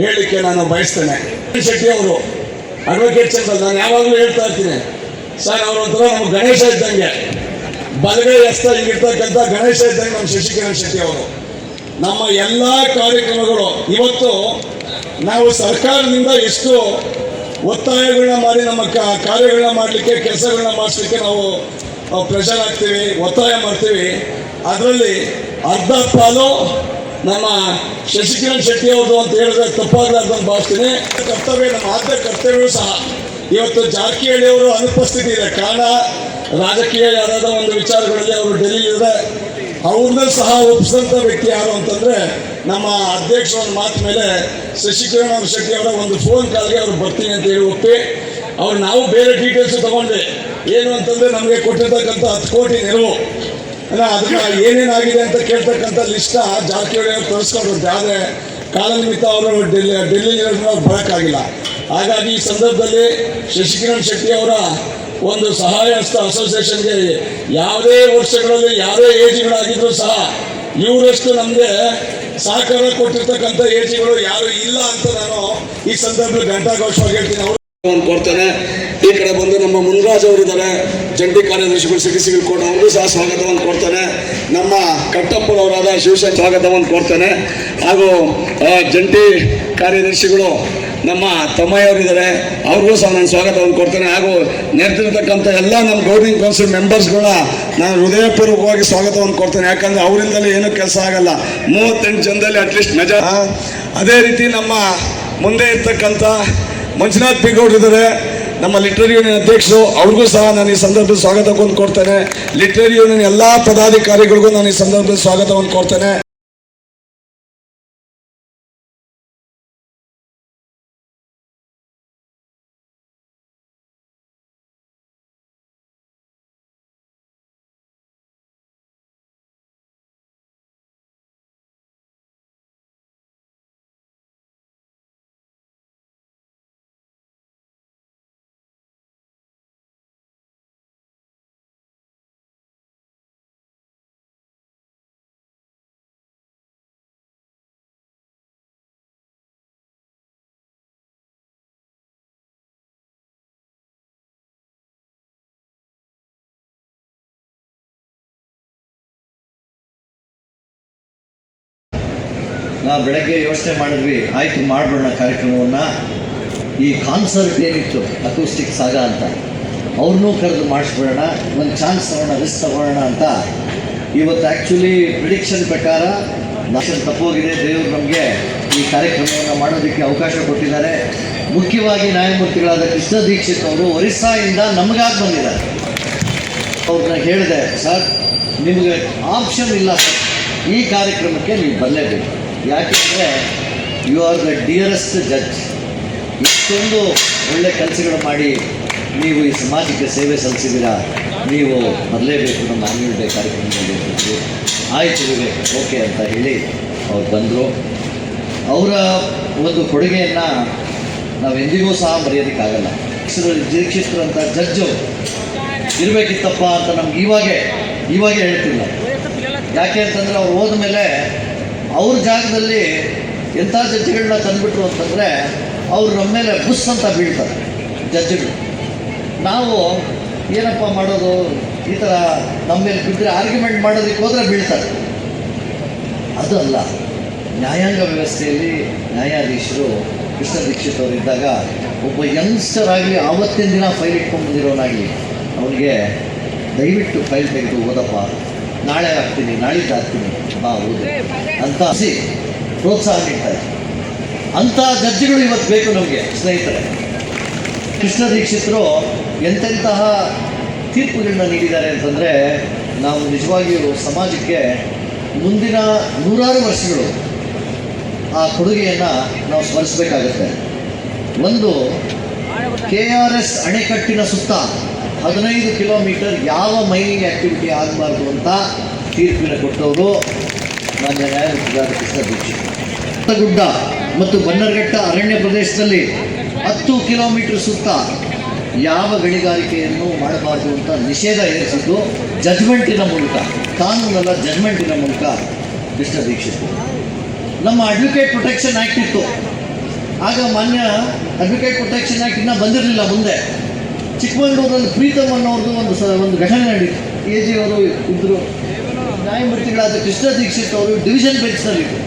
ಹೇಳಲಿಕ್ಕೆ ನಾನು ಬಯಸ್ತೇನೆ. ಶೆಟ್ಟಿ ಅವರು ಅಡ್ವೊಕೇಟ್ ಜನರಲ್, ನಾನು ಯಾವಾಗಲೂ ಹೇಳ್ತಾ ಇರ್ತೀನಿ ಸರ್, ಅವರೊಂಥರ ನಮ್ಮ ಗಣೇಶ ಇದ್ದಂಗೆ, ಬಲಗೈ ಹಸ್ತ ಹಿಂಗಿರ್ತಕ್ಕಂಥ ಗಣೇಶ ಇದ್ದಂಗೆ ನಮ್ಮ ಶಶಿಕಿರಣ್ ಶೆಟ್ಟಿ ಅವರು. ನಮ್ಮ ಎಲ್ಲ ಕಾರ್ಯಕ್ರಮಗಳು ಇವತ್ತು ನಾವು ಸರ್ಕಾರದಿಂದ ಎಷ್ಟು ಒತ್ತಾಯಗಳನ್ನ ಮಾಡಿ ನಮ್ಮ ಕಾರ್ಯಗಳನ್ನ ಮಾಡಲಿಕ್ಕೆ, ಕೆಲಸಗಳನ್ನ ಮಾಡಿಸ್ಲಿಕ್ಕೆ ನಾವು ಪ್ರೆಷರ್ ಹಾಕ್ತೀವಿ, ಒತ್ತಾಯ ಮಾಡ್ತೀವಿ. ಅದರಲ್ಲಿ ಅರ್ಧ ಪಾಲು ನಮ್ಮ ಶಶಿಕಿರಣ್ ಶೆಟ್ಟಿ ಅವ್ರದ್ದು ಅಂತ ಹೇಳಿದ್ರೆ ತಪ್ಪಾಗಲಾರ್ದು ಅಂತ ಭಾವಿಸ್ತೀನಿ. ಕರ್ತವ್ಯ, ನಮ್ಮ ಆದ್ಯ ಕರ್ತವ್ಯವೂ ಸಹ ಇವತ್ತು ಜಾರಕಿಹೊಳಿ ಅವರು ಅನುಪಸ್ಥಿತಿ ಇದೆ. ಕಾರಣ ರಾಜಕೀಯ ಯಾರಾದ ಒಂದು ವಿಚಾರಗಳಲ್ಲಿ ಅವರು ಡೆಲ್ಲಿಲಿದೆ. ಅವ್ರನ್ನ ಸಹ ಒಪ್ಪಿಸಿದಂಥ ವ್ಯಕ್ತಿ ಯಾರು ಅಂತಂದರೆ ನಮ್ಮ ಅಧ್ಯಕ್ಷರ ಮಾತು ಮೇಲೆ ಶಶಿಕಿರಣ್ ಶೆಟ್ಟಿ ಅವರ ಒಂದು ಫೋನ್ ಕಾಲ್ಗೆ ಅವ್ರು ಬರ್ತೀನಿ ಅಂತ ಹೇಳಿ ಒಪ್ಪಿ ಅವ್ರು, ನಾವು ಬೇರೆ ಡೀಟೇಲ್ಸ್ ತಗೊಂಡ್ವಿ. ಏನು ಅಂತಂದರೆ ನಮಗೆ ಕೊಟ್ಟಿರ್ತಕ್ಕಂಥ 10 ಕೋಟಿ ನೆರವು ಅದನ್ನ ಏನೇನಾಗಿದೆ ಅಂತ ಕೇಳ್ತಕ್ಕಂಥ ಲಿಸ್ಟ ಜಾರಕಿಹೊಳಿ ಅವರು ತರಿಸ್ಕೊಂಡ್ರು. ಆದರೆ ಕಾಲನಿಮಿತ್ತ ಅವರು ಡೆಲ್ಲಿಲಿರೋದ್ರಿಂದ ಅವ್ರು ಬರೋಕ್ಕಾಗಿಲ್ಲ. ಹಾಗಾಗಿ ಈ ಸಂದರ್ಭದಲ್ಲಿ ಶಶಿಕಿರಣ್ ಶೆಟ್ಟಿ ಅವರ ಒಂದು ಸಹಾಯ ಹಸ್ತ ಅಸೋಸಿಯೇಷನ್ಗೆ ಯಾವುದೇ ವರ್ಷಗಳಲ್ಲಿ ಯಾವುದೇ ಏಜ್ಗಳಾಗಿದ್ರೂ ಸಹ ಇವರಷ್ಟು ನಮಗೆ ಸಹಕಾರ ಕೊಟ್ಟಿರ್ತಕ್ಕಂಥ ಏಜ್ಗಳು ಯಾರು ಇಲ್ಲ ಅಂತ ನಾನು ಈ ಸಂದರ್ಭದಲ್ಲಿ ಘಂಟಾಘೋಷವಾಗಿ ಹೇಳ್ತೀನಿ. ಅವರು ಕೊಡ್ತೇನೆ. ಈ ಕಡೆ ಬಂದು ನಮ್ಮ ಮುನ್ರಾಜ್ ಅವರಿದ್ದಾರೆ, ಜಂಟಿ ಕಾರ್ಯದರ್ಶಿಗಳು ಸಿಟಿಸಿಗಳು ಕೂಡ, ಅವ್ರಿಗೂ ಸಹ ಸ್ವಾಗತವನ್ನು ಕೊಡ್ತೇನೆ. ನಮ್ಮ ಕಟ್ಟಪ್ಪನವರಾದ ಶಿವಶಂಕರ್ ಸ್ವಾಗತವನ್ನು ಕೊಡ್ತೇನೆ. ಹಾಗೂ ಜಂಟಿ ಕಾರ್ಯದರ್ಶಿಗಳು ನಮ್ಮ ತಮ್ಮಯ್ಯವರಿದ್ದಾರೆ, ಅವ್ರಿಗೂ ಸಹ ನಾನು ಸ್ವಾಗತವನ್ನು ಕೊಡ್ತೇನೆ. ಹಾಗೂ ನೆರೆದಿರ್ತಕ್ಕಂಥ ಎಲ್ಲ ನಮ್ಮ ಗೌರ್ನಿಂಗ್ ಕೌನ್ಸಿಲ್ ಮೆಂಬರ್ಸ್ಗಳನ್ನ ನಾನು ಹೃದಯಪೂರ್ವಕವಾಗಿ ಸ್ವಾಗತವನ್ನು ಕೊಡ್ತೇನೆ. ಯಾಕಂದರೆ ಅವರಿಂದಲೇ ಏನೂ ಕೆಲಸ ಆಗಲ್ಲ. 38 ಜನದಲ್ಲಿ ಅಟ್ಲೀಸ್ಟ್ ಮೆಜಾ. ಅದೇ ರೀತಿ ನಮ್ಮ ಮುಂದೆ ಇರ್ತಕ್ಕಂಥ ಮಂಜುನಾಥ್ ಪಿ ಗೌಡ್ರಿದ್ದಾರೆ, ನಮ್ಮ ಲಿಟ್ರರಿ ಯೂನಿಯನ್ ಅಧ್ಯಕ್ಷರು, ಅವ್ರಿಗೂ ಸಹ ನಾನು ಈ ಸಂದರ್ಭದಲ್ಲಿ ಸ್ವಾಗತವನ್ನು ಕೊಡ್ತೇನೆ. ಲಿಟ್ರರಿ ಯೂನಿಯನ್ ಎಲ್ಲ ಪದಾಧಿಕಾರಿಗಳಿಗೂ ನಾನು ಈ ಸಂದರ್ಭದಲ್ಲಿ ಸ್ವಾಗತವನ್ನು ಕೊಡ್ತೇನೆ. ನಾವು ಬೆಳಗ್ಗೆ ಯೋಚನೆ ಮಾಡಿದ್ವಿ, ಆಯಿತು ಮಾಡೋಣ ಕಾರ್ಯಕ್ರಮವನ್ನು. ಈ ಕಾನ್ಸರ್ಟ್ ಏನಿತ್ತು ಅಕೌಸ್ಟಿಕ್ ಸಾಗ ಅಂತ, ಅವ್ರನ್ನೂ ಕರೆದು ಮಾಡಿಸ್ಬಿಡೋಣ, ಒಂದು ಚಾನ್ಸ್ ತಗೋಣ, ರಿಸ್ಕ್ ತಗೊಳ್ಳೋಣ ಅಂತ. ಇವತ್ತು ಆ್ಯಕ್ಚುಲಿ ಪ್ರಿಡಿಕ್ಷನ್ ಪ್ರಕಾರ ನಾಶನ್ ತಪ್ಪೋಗಿದೆ. ದೇವರು ನಮಗೆ ಈ ಕಾರ್ಯಕ್ರಮವನ್ನು ಮಾಡೋದಕ್ಕೆ ಅವಕಾಶ ಕೊಟ್ಟಿದ್ದಾರೆ. ಮುಖ್ಯವಾಗಿ ನ್ಯಾಯಮೂರ್ತಿಗಳಾದ ಕೃಷ್ಣ ದೀಕ್ಷಿತ್ ಅವರು ಒರಿಸ್ಸಾಯಿಂದ ನಮಗಾಗಿ ಬಂದಿದ್ದಾರೆ. ಅವ್ರನ್ನ ಹೇಳಿದೆ, ಸರ್ ನಿಮಗೆ ಆಪ್ಷನ್ ಇಲ್ಲ ಸರ್, ಈ ಕಾರ್ಯಕ್ರಮಕ್ಕೆ ನೀವು ಬರಲೇಬೇಕು. ಯಾಕೆಂದರೆ you are the dearest judge. ಇಷ್ಟೊಂದು ಒಳ್ಳೆ ಕೆಲಸಗಳು ಮಾಡಿ ನೀವು ಈ ಸಮಾಜಕ್ಕೆ ಸೇವೆ ಸಲ್ಲಿಸಿದ್ದೀರಾ, ನೀವು ಬರಲೇಬೇಕು ನಮ್ಮ ಆನ್ಯುವಲ್ ಡೇ ಕಾರ್ಯಕ್ರಮದಲ್ಲಿ. ಆಯಿತು ವಿವೇಕ್, ಓಕೆ ಅಂತ ಹೇಳಿ ಅವ್ರು ಬಂದರು. ಅವರ ಒಂದು ಕೊಡುಗೆಯನ್ನು ನಾವು ಎಂದಿಗೂ ಸಹ ಮರೆಯೋದಕ್ಕಾಗಲ್ಲ. ದೀಕ್ಷಿತರು ಅಂತ ಜಡ್ಜು ಇರಬೇಕಿತ್ತಪ್ಪ ಅಂತ ನಮ್ಗೆ ಇವಾಗೇ ಹೇಳ್ತಿಲ್ಲ. ಯಾಕೆ ಅಂತಂದರೆ ಅವ್ರು ಹೋದ ಮೇಲೆ ಅವ್ರ ಜಾಗದಲ್ಲಿ ಎಂಥ ಜಡ್ಜ್ಗಳನ್ನ ತಂದುಬಿಟ್ರು ಅಂತಂದರೆ ಅವರು ನಮ್ಮ ಮೇಲೆ ಬುಸ್ ಅಂತ ಬೀಳ್ತಾರೆ ಜಡ್ಜ್ಗಳು. ನಾವು ಏನಪ್ಪ ಮಾಡೋದು, ಈ ಥರ ನಮ್ಮ ಮೇಲೆ ಬಿದ್ದರೆ ಆರ್ಗ್ಯುಮೆಂಟ್ ಮಾಡೋದಕ್ಕೆ ಹೋದರೆ ಬೀಳ್ತಾರೆ. ಅದು ಅಲ್ಲ, ನ್ಯಾಯಾಂಗ ವ್ಯವಸ್ಥೆಯಲ್ಲಿ ನ್ಯಾಯಾಧೀಶರು ಕೃಷ್ಣ ದೀಕ್ಷಿತ್ ಅವರಿದ್ದಾಗ ಒಬ್ಬ ಯಂಗ್ಸ್ಟರ್ ಆಗಲಿ, ಆವತ್ತಿನ ದಿನ ಫೈಲ್ ಇಟ್ಕೊಂಡು ಬಂದಿರೋನಾಗಲಿ, ಅವನಿಗೆ ದಯವಿಟ್ಟು ಫೈಲ್ ತೆಗೆದು ಓದಪ್ಪ, ನಾಳೆ ಹಾಕ್ತೀನಿ, ನಾಳಿದ್ದು ಹಾಕ್ತೀನಿ, ಬಾ ಓದು ಅಂತ ಪ್ರೋತ್ಸಾಹ ನೀಡ್ತಾರೆ. ಅಂಥ ಜಡ್ಜ್ಗಳು ಇವತ್ತು ಬೇಕು ನಮಗೆ ಸ್ನೇಹಿತರೆ. ಕೃಷ್ಣ ದೀಕ್ಷಿತರು ಎಂತೆಂತಹ ತೀರ್ಪುಗಳನ್ನ ನೀಡಿದ್ದಾರೆ ಅಂತಂದರೆ ನಾವು ನಿಜವಾಗಿಯೂ ಸಮಾಜಕ್ಕೆ ಮುಂದಿನ 100 ವರ್ಷಗಳು ಆ ಕೊಡುಗೆಯನ್ನು ನಾವು ಸ್ಮರಿಸಬೇಕಾಗತ್ತೆ. ಒಂದು KRS ಅಣೆಕಟ್ಟಿನ ಸುತ್ತ 15 ಕಿಲೋಮೀಟರ್ ಯಾವ ಮೈನಿಂಗ್ ಆ್ಯಕ್ಟಿವಿಟಿ ಆಗಬಾರ್ದು ಅಂತ ತೀರ್ಪಿನ ಕೊಟ್ಟವರು ಮಾನ್ಯ ನ್ಯಾಯಮೂರ್ತಿಗಳಾದ ಕೃಷ್ಣ ದೀಕ್ಷಿತ್. ಗುಡ್ಡ ಮತ್ತು ಬನ್ನರ್ಘಟ್ಟ ಅರಣ್ಯ ಪ್ರದೇಶದಲ್ಲಿ 10 ಕಿಲೋಮೀಟರ್ ಸುತ್ತ ಯಾವ ಗಣಿಗಾರಿಕೆಯನ್ನು ಮಾಡಬಾರ್ದು ಅಂತ ನಿಷೇಧ ಏರಿಸಿದ್ದು ಜಜ್ಮೆಂಟಿನ ಮೂಲಕ, ಕಾನೂನಲ್ಲ ಜಜ್ಮೆಂಟಿನ ಮೂಲಕ ಕೃಷ್ಣ ದೀಕ್ಷಿತ್. ನಮ್ಮ ಅಡ್ವೊಕೇಟ್ ಪ್ರೊಟೆಕ್ಷನ್ ಆ್ಯಕ್ಟ್ ಇತ್ತು, ಆಗ ಮಾನ್ಯ ಅಡ್ವೊಕೇಟ್ ಪ್ರೊಟೆಕ್ಷನ್ ಆ್ಯಕ್ಟ್ ಇನ್ನೂ ಬಂದಿರಲಿಲ್ಲ ಮುಂದೆ. ಚಿಕ್ಕಮಗಳೂರಲ್ಲಿ ಪ್ರೀತಮ್ ಅನ್ನೋರ್ದು ಒಂದು ಘಟನೆ ನಡೀತು. ಎ ಜಿ ಅವರು ಇದ್ದರು, ನ್ಯಾಯಮೂರ್ತಿಗಳಾದ ಕೃಷ್ಣ ದೀಕ್ಷಿತ್ ಅವರು ಡಿವಿಷನ್ ಬೆಂಚ್ನಲ್ಲಿದ್ದರು.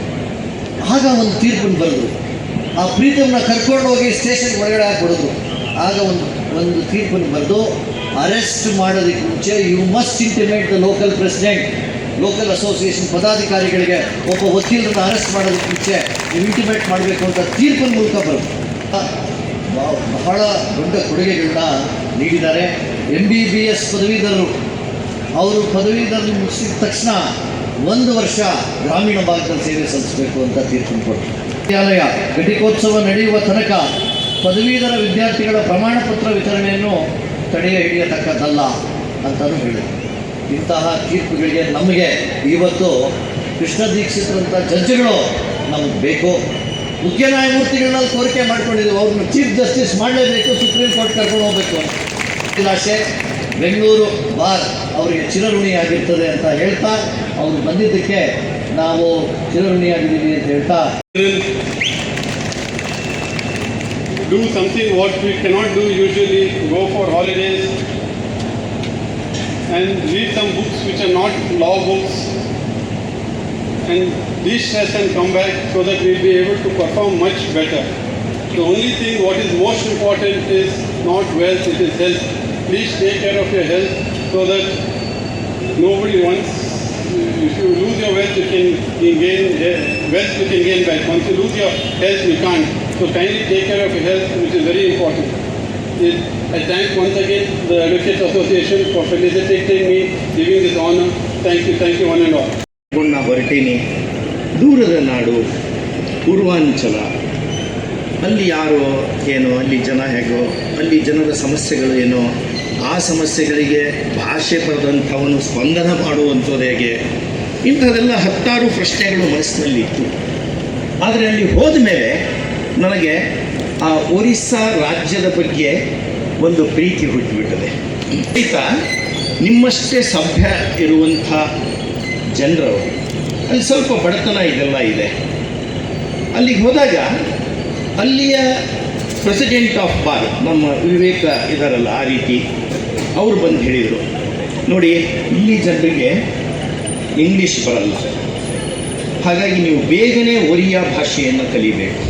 ಆಗ ಒಂದು ತೀರ್ಪನ್ನು ಬರೆದ್ರು. ಆ ಪ್ರೀತಮ್ನ ಕರ್ಕೊಂಡು ಹೋಗಿ ಸ್ಟೇಷನ್ ಒಳಗಡೆ ಹಾಕಿಬಿಡಿದ್ರು. ಆಗ ಒಂದು ತೀರ್ಪನ್ನು ಬರೆದು ಅರೆಸ್ಟ್ ಮಾಡೋದಕ್ಕೆ ಮುಂಚೆ you must intimate the local president, local association ಪದಾಧಿಕಾರಿಗಳಿಗೆ ಒಬ್ಬ ವಕೀಲರನ್ನು ಅರೆಸ್ಟ್ ಮಾಡೋದಕ್ಕೆ ಮುಂಚೆ ನೀವು ಇಂಟಿಮೇಟ್ ಮಾಡಬೇಕು ಅಂತ ತೀರ್ಪಿನ ಮೂಲಕ ಬರೋದು. ಬಹಳ ದೊಡ್ಡ ಕೊಡುಗೆಗಳನ್ನ ನೀಡಿದ್ದಾರೆ. MBBS ಪದವೀಧರರು, ಅವರು ಪದವೀಧರರು ಮುಗಿಸಿದ ತಕ್ಷಣ 1 ವರ್ಷ ಗ್ರಾಮೀಣ ಭಾಗದಲ್ಲಿ ಸೇವೆ ಸಲ್ಲಿಸಬೇಕು ಅಂತ ತೀರ್ಪನ್ನು ಕೊಟ್ಟರು. ವಿದ್ಯಾಲಯ ಘಟಿಕೋತ್ಸವ ನಡೆಯುವ ತನಕ ಪದವೀಧರ ವಿದ್ಯಾರ್ಥಿಗಳ ಪ್ರಮಾಣ ಪತ್ರ ವಿತರಣೆಯನ್ನು ಹಿಡಿಯತಕ್ಕದ್ದಲ್ಲ ಅಂತಲೂ ಹೇಳಿದರು. ಇಂತಹ ತೀರ್ಪುಗಳಿಗೆ ನಮಗೆ ಇವತ್ತು ಕೃಷ್ಣ ದೀಕ್ಷಿತರಂಥ ಜಡ್ಜ್ಗಳು ನಮಗೆ ಬೇಕು. ಮುಖ್ಯ ನ್ಯಾಯಮೂರ್ತಿಗಳನ್ನ ಕೋರಿಕೆ ಮಾಡ್ಕೊಂಡಿದ್ದೀವಿ, ಅವ್ರನ್ನ ಚೀಫ್ ಜಸ್ಟಿಸ್ ಮಾಡಲೇಬೇಕು, ಸುಪ್ರೀಂ ಕೋರ್ಟ್ ಕರ್ಕೊಂಡು ಹೋಗಬೇಕು ಅಂತ. ಅಭಿಲಾಷೆ ಬೆಂಗಳೂರು ಬಾರ್ ಅವರಿಗೆ ಚಿರಋಣಿಯಾಗಿರ್ತದೆ ಅಂತ ಹೇಳ್ತಾ, ಅವರು ಬಂದಿದ್ದಕ್ಕೆ ನಾವು ಚಿರಋಣಿಯಾಗಿದ್ದೀವಿ ಅಂತ ಹೇಳ್ತಾ, do something what we cannot do usually, go for holidays and read some books which are not law books and de-stress and come back so that we'll be able to perform much better. The only thing what is most important is not wealth, it is health. Please take care of your health so that nobody wants, if you lose your wealth you can gain wealth, you can gain back. Once you lose your health you can't. So kindly take care of your health, which is very important. I thank once again the Advocates Association for felicitating me, giving this honor. Thank you one and all. ಗುಣ ಹೊರಟೀನಿ. ದೂರದ ನಾಡು ಪೂರ್ವಾಂಚಲ, ಅಲ್ಲಿ ಯಾರೋ ಏನೋ, ಅಲ್ಲಿ ಜನ ಹೇಗೋ, ಅಲ್ಲಿ ಜನರ ಸಮಸ್ಯೆಗಳು ಏನೋ, ಆ ಸಮಸ್ಯೆಗಳಿಗೆ ಭಾಷೆ ಬರೆದಂಥವನು ಸ್ಪಂದನ ಮಾಡುವಂಥದ್ದು ಹೇಗೆ, ಇಂಥದ್ದೆಲ್ಲ 10 ಪ್ರಶ್ನೆಗಳು ಮನಸ್ಸಿನಲ್ಲಿತ್ತು. ಆದರೆ ಅಲ್ಲಿ ಹೋದ ಮೇಲೆ ನನಗೆ ಆ ಒರಿಸ್ಸಾ ರಾಜ್ಯದ ಬಗ್ಗೆ ಒಂದು ಪ್ರೀತಿ ಹುಟ್ಟಿಬಿಟ್ಟದೆ. ಖಂಡಿತ ನಿಮ್ಮಷ್ಟೇ ಸಭ್ಯ ಇರುವಂಥ ಜನರು, ಅಲ್ಲಿ ಸ್ವಲ್ಪ ಬಡತನ ಇದೆಲ್ಲ ಇದೆ. ಅಲ್ಲಿಗೆ ಹೋದಾಗ ಅಲ್ಲಿಯ ಪ್ರೆಸಿಡೆಂಟ್ ಆಫ್ ಬಾರ್, ನಮ್ಮ ವಿವೇಕ ಇದಾರಲ್ಲ ಆ ರೀತಿ, ಅವರು ಬಂದು ಹೇಳಿದರು, ನೋಡಿ ಇಲ್ಲಿ ಜನರಿಗೆ ಇಂಗ್ಲೀಷ್ ಬರಲ್ಲ, ಹಾಗಾಗಿ ನೀವು ಬೇಗನೆ ಒರಿಯಾ ಭಾಷೆಯನ್ನು ಕಲಿಬೇಕು.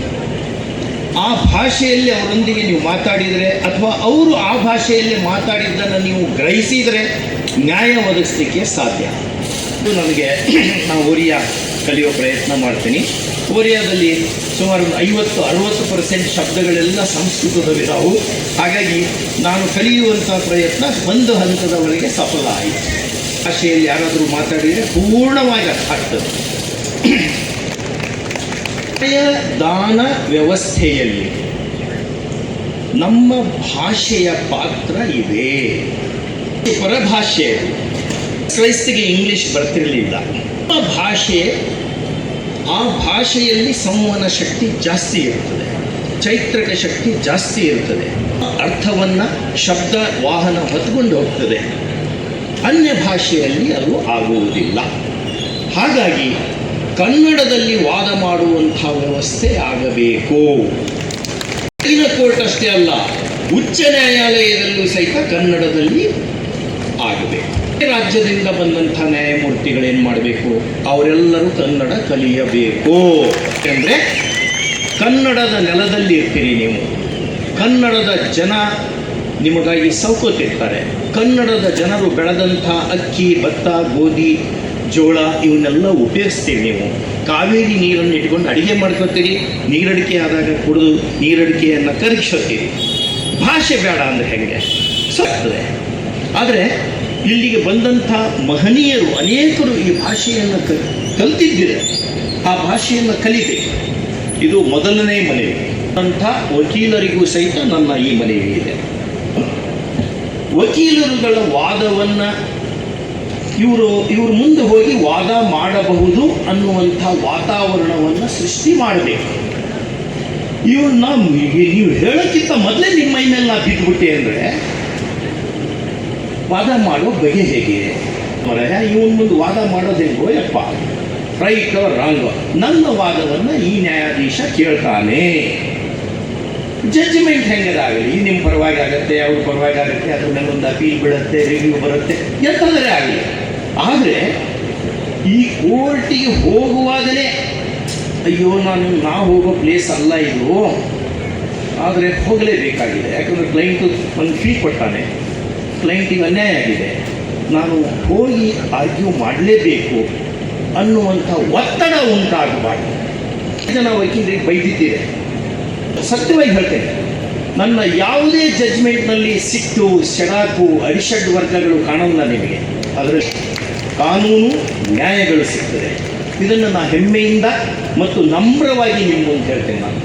ಆ ಭಾಷೆಯಲ್ಲಿ ಅವರೊಂದಿಗೆ ನೀವು ಮಾತಾಡಿದರೆ ಅಥವಾ ಅವರು ಆ ಭಾಷೆಯಲ್ಲಿ ಮಾತಾಡಿದ್ದನ್ನು ನೀವು ಗ್ರಹಿಸಿದರೆ ನ್ಯಾಯ ಒದಗಿಸಲಿಕ್ಕೆ ಸಾಧ್ಯ. ಇದು ನನಗೆ ನಾನು ಒರಿಯಾ ಕಲಿಯೋ ಪ್ರಯತ್ನ ಮಾಡ್ತೀನಿ. ಒರಿಯಾದಲ್ಲಿ ಸುಮಾರು 50-60% ಶಬ್ದಗಳೆಲ್ಲ ಸಂಸ್ಕೃತದಲ್ಲಿದ್ದಾವು. ಹಾಗಾಗಿ ನಾನು ಕಲಿಯುವಂಥ ಪ್ರಯತ್ನ ಒಂದು ಹಂತದವರೆಗೆ ಸಫಲ ಆಯಿತು. ಭಾಷೆಯಲ್ಲಿ ಯಾರಾದರೂ ಮಾತಾಡಿದರೆ ಪೂರ್ಣವಾಗಿ ಅರ್ಥ ಆಗ್ತದೆ. ದಾನ ವ್ಯವಸ್ಥೆಯಲ್ಲಿ ನಮ್ಮ ಭಾಷೆಯ ಪಾತ್ರ ಇದೆ. ಪರಭಾಷೆ, ಕ್ರೈಸ್ತಿಗೆ ಇಂಗ್ಲೀಷ್ ಬರ್ತಿರಲಿಲ್ಲ. ನಮ್ಮ ಭಾಷೆ, ಆ ಭಾಷೆಯಲ್ಲಿ ಸಂವಹನ ಶಕ್ತಿ ಜಾಸ್ತಿ ಇರ್ತದೆ, ಚೈತ್ರಕ ಶಕ್ತಿ ಜಾಸ್ತಿ ಇರ್ತದೆ, ಅರ್ಥವನ್ನು ಶಬ್ದ ವಾಹನ ಹೊತ್ಕೊಂಡು ಹೋಗ್ತದೆ. ಅನ್ಯ ಭಾಷೆಯಲ್ಲಿ ಅದು ಆಗುವುದಿಲ್ಲ. ಹಾಗಾಗಿ ಕನ್ನಡದಲ್ಲಿ ವಾದ ಮಾಡುವಂಥ ವ್ಯವಸ್ಥೆ ಆಗಬೇಕು. ಸುಪ್ರೀಂ ಕೋರ್ಟ್ ಅಷ್ಟೇ ಅಲ್ಲ, ಉಚ್ಚ ನ್ಯಾಯಾಲಯದಲ್ಲೂ ಸಹಿತ ಕನ್ನಡದಲ್ಲಿ ಆಗಬೇಕು. ರಾಜ್ಯದಿಂದ ಬಂದಂಥ ನ್ಯಾಯಮೂರ್ತಿಗಳೇನು ಮಾಡಬೇಕು, ಅವರೆಲ್ಲರೂ ಕನ್ನಡ ಕಲಿಯಬೇಕು. ಯಾಕೆಂದರೆ ಕನ್ನಡದ ನೆಲದಲ್ಲಿ ಇರ್ತೀರಿ ನೀವು, ಕನ್ನಡದ ಜನ ನಿಮಗಾಗಿ ಸೌಕೋತಿರ್ತಾರೆ. ಕನ್ನಡದ ಜನರು ಬೆಳೆದಂಥ ಅಕ್ಕಿ, ಭತ್ತ, ಗೋಧಿ, ಜೋಳ ಇವನ್ನೆಲ್ಲ ಉಪಯೋಗಿಸ್ತೀರಿ. ನೀವು ಕಾವೇರಿ ನೀರನ್ನು ಇಟ್ಕೊಂಡು ಅಡುಗೆ ಮಾಡ್ಕೊತೀರಿ, ನೀರಡಿಕೆ ಆದಾಗ ಕುಡಿದು ನೀರಡಿಕೆಯನ್ನು ಕರಗಿಸೋತೀರಿ. ಭಾಷೆ ಬೇಡ ಅಂದರೆ ಹೇಗೆ ಸಾಕ್ತದೆ. ಆದರೆ ಇಲ್ಲಿಗೆ ಬಂದಂಥ ಮಹನೀಯರು ಅನೇಕರು ಈ ಭಾಷೆಯನ್ನು ಕಲಿತಿದ್ದೀರಿ, ಆ ಭಾಷೆಯನ್ನು ಕಲಿಬೇಕು. ಇದು ಮೊದಲನೇ ಮನವಿ. ಅಂಥ ವಕೀಲರಿಗೂ ಸಹಿತ ನನ್ನ ಈ ಮನವಿ ಇದೆ. ವಕೀಲರುಗಳ ವಾದವನ್ನು ಇವರು ಮುಂದೆ ಹೋಗಿ ವಾದ ಮಾಡಬಹುದು ಅನ್ನುವಂಥ ವಾತಾವರಣವನ್ನು ಸೃಷ್ಟಿ ಮಾಡಬೇಕು. ಇವ್ರನ್ನ ನೀವು ಹೇಳೋಕ್ಕಿಂತ ಮೊದಲೇ ನಿಮ್ಮ ಮೈ ಮೇಲೆ ನಾ ಬಿದ್ದುಬಿಟ್ಟೆ ಅಂದರೆ ವಾದ ಮಾಡೋ ಬಗೆ ಹೇಗೆ? ಇವನ್ ಮುಂದೆ ವಾದ ಮಾಡೋದು ಹೆಂಗೋ ಯಪ್ಪ, ರೈಟ್ ರಾಂಗ್, ನನ್ನ ವಾದವನ್ನು ಈ ನ್ಯಾಯಾಧೀಶ ಕೇಳ್ತಾನೆ ಜಡ್ಜ್ಮೆಂಟ್ ಹೆಂಗದಾಗಲಿ ನಿಮ್ಮ ಪರವಾಗಿ ಆಗುತ್ತೆ, ಅವ್ರ ಪರವಾಗಿ ಆಗುತ್ತೆ, ಅದ್ರ ಮೇಲೆ ಒಂದು ಅಪೀಲ್ ಬೀಳುತ್ತೆ, ರಿವ್ಯೂ ಬರುತ್ತೆ, ಎಂಥದರೆ ಆಗಲಿ. ಆದರೆ ಈ ಕೋರ್ಟಿಗೆ ಹೋಗುವಾಗಲೇ ಅಯ್ಯೋ ನಾ ಹೋಗೋ ಪ್ಲೇಸ್ ಅಲ್ಲ ಇದು, ಆದರೆ ಹೋಗಲೇಬೇಕಾಗಿದೆ, ಯಾಕಂದರೆ ಕ್ಲೈಂಟು ಒಂದು ಫೀ ಕೊಟ್ಟಾನೆ, ಕ್ಲೈಂಟಿಗೆ ಅನ್ಯಾಯ ಆಗಿದೆ, ನಾನು ಹೋಗಿ ಆರ್ಗ್ಯೂ ಮಾಡಲೇಬೇಕು ಅನ್ನುವಂಥ ಒತ್ತಡ ಉಂಟಾಗಬಾರ್ದು. ಜನ ವಕೀಲರಿಗೆ ಬೈದಿದ್ದೀರಿ, ಸತ್ಯವಾಗಿ ಹೇಳ್ತೇನೆ, ನನ್ನ ಯಾವುದೇ ಜಡ್ಜ್ಮೆಂಟ್ನಲ್ಲಿ ಸಿಟ್ಟು, ಸೆಡಾಕು, ಅರಿಷಡ್ ವರ್ಗಗಳು ಕಾಣಲ್ಲ ನಿಮಗೆ. ಅದರ ಕಾನೂನು ನ್ಯಾಯಗಳು ಸಿಗ್ತದೆ. ಇದನ್ನು ನಾನು ಹೆಮ್ಮೆಯಿಂದ ಮತ್ತು ನಮ್ರವಾಗಿ ನಿಮ್ಮ ಮುಂದೆ ಹೇಳ್ತೇನೆ. ನಾನು